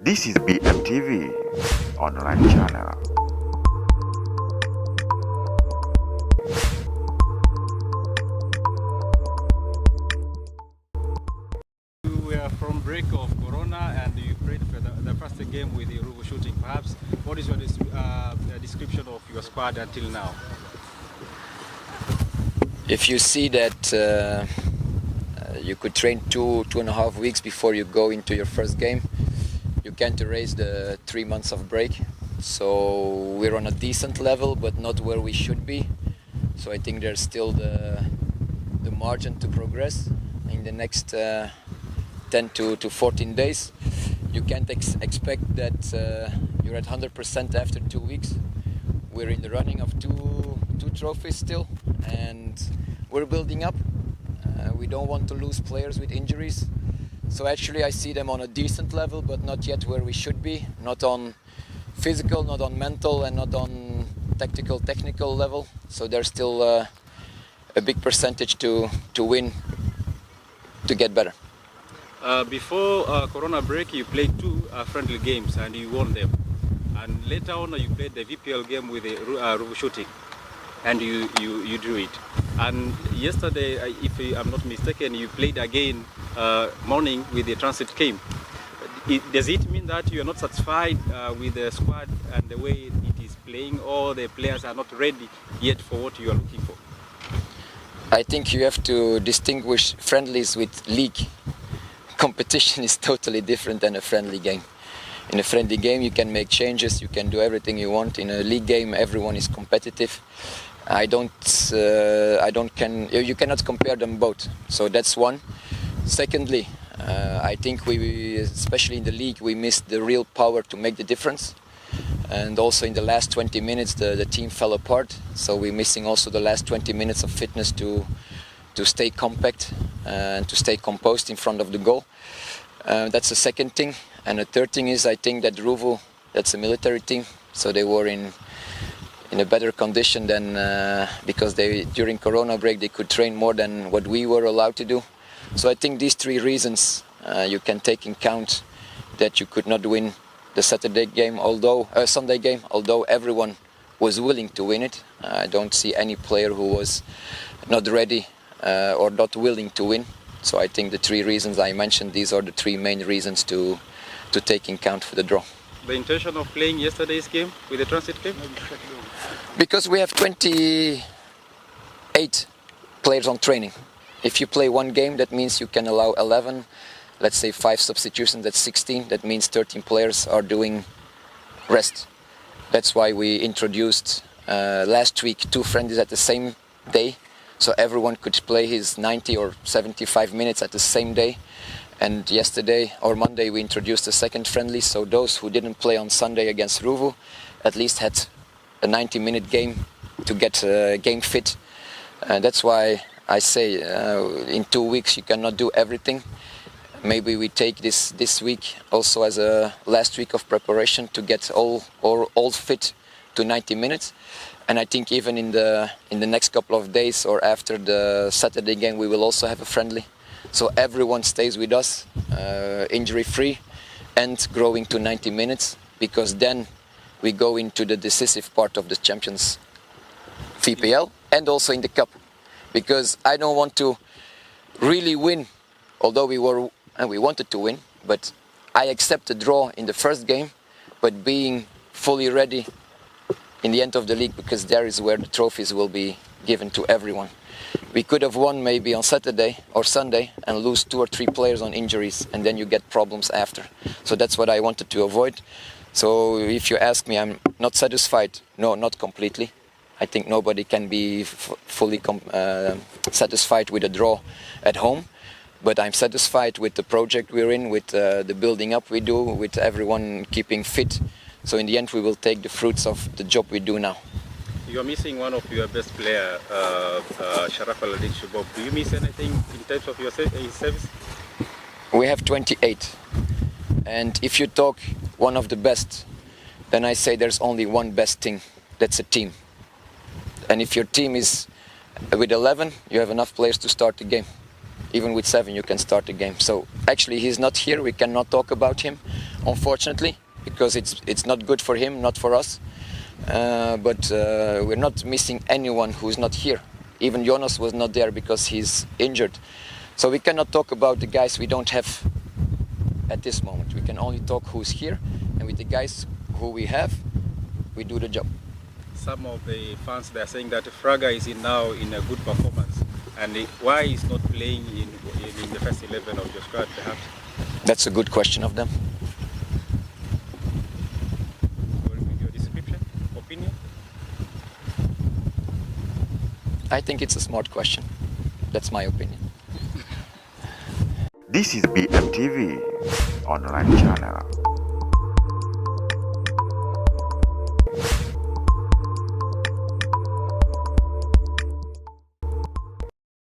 This is BMTV online channel. We are from break of Corona and you played for the first game with the Ruvu shooting. Perhaps what is your description of your squad until now? If you see that you could train 2.5 weeks before you go into your first game, you can't erase the 3 months of break. So we're on a decent level, but not where we should be. So I think there's still the margin to progress in the next 10 to 14 days. You can't expect that you're at 100% after 2 weeks. We're in the running of two trophies still, and we're building up. We don't want to lose players with injuries. So actually I see them on a decent level, but not yet where we should be. Not on physical, not on mental, and not on technical level. So there's still a big percentage to win, to get better. Before Corona break, you played two friendly games and you won them. And later on, you played the VPL game with the Ruvu shooting, and you drew it. And yesterday, if I'm not mistaken, you played again morning with the transit game. Does it mean that you are not satisfied with the squad and the way it is playing, or the players are not ready yet for what you are looking for? I think you have to distinguish friendlies with league. Competition is totally different than a friendly game. In a friendly game you can make changes, you can do everything you want. In a league game everyone is competitive. You cannot compare them both. So that's one. Secondly, I think we, especially in the league, we missed the real power to make the difference. And also in the last 20 minutes the team fell apart. So we're missing also the last 20 minutes of fitness to stay compact and to stay composed in front of the goal. That's the second thing. And the third thing is, I think that Ruvu, that's a military team, so they were in a better condition than because during Corona break they could train more than what we were allowed to do. So I think these three reasons you can take in count that you could not win the Sunday game, although everyone was willing to win it. I don't see any player who was not ready or not willing to win. So I think the three reasons I mentioned, these are the three main reasons to take in count for the draw. The intention of playing yesterday's game with the transit game? Because we have 28 players on training. If you play one game, that means you can allow 11, let's say 5 substitutions, that's 16. That means 13 players are doing rest. That's why we introduced last week 2 friendlies at the same day. So everyone could play his 90 or 75 minutes at the same day. And yesterday or Monday we introduced a second friendly, so those who didn't play on Sunday against Ruvu at least had a 90-minute game to get game fit. And that's why I say in 2 weeks you cannot do everything. Maybe we take this week also as a last week of preparation to get all fit to 90 minutes. And I think even in the next couple of days or after the Saturday game we will also have a friendly. So everyone stays with us, injury-free and growing to 90 minutes, because then we go into the decisive part of the Champions VPL and also in the Cup. Because I don't want to really win, although we wanted to win, but I accept the draw in the first game, but being fully ready in the end of the league, because there is where the trophies will be given to everyone. We could have won maybe on Saturday or Sunday and lose 2 or 3 players on injuries, and then you get problems after. So that's what I wanted to avoid. So if you ask me, I'm not satisfied. No, not completely. I think nobody can be fully satisfied with a draw at home. But I'm satisfied with the project we're in, with the building up we do, with everyone keeping fit. So in the end we will take the fruits of the job we do now. You are missing one of your best players, Shiboub. Do you miss anything in terms of his service? We have 28. And if you talk one of the best, then I say there's only one best thing. That's a team. And if your team is with 11, you have enough players to start the game. Even with 7 you can start the game. So actually he's not here, we cannot talk about him. unfortunately, because it's not good for him, not for us. But we're not missing anyone who's not here. Even Jonas was not there because he's injured. So we cannot talk about the guys we don't have at this moment. We can only talk who's here, and with the guys who we have, we do the job. Some of the fans, they are saying that Fraga is now in a good performance, and why he's not playing in the first 11 of your squad, perhaps? That's a good question of them. Your description, opinion? I think it's a smart question. That's my opinion. This is BMTV online channel.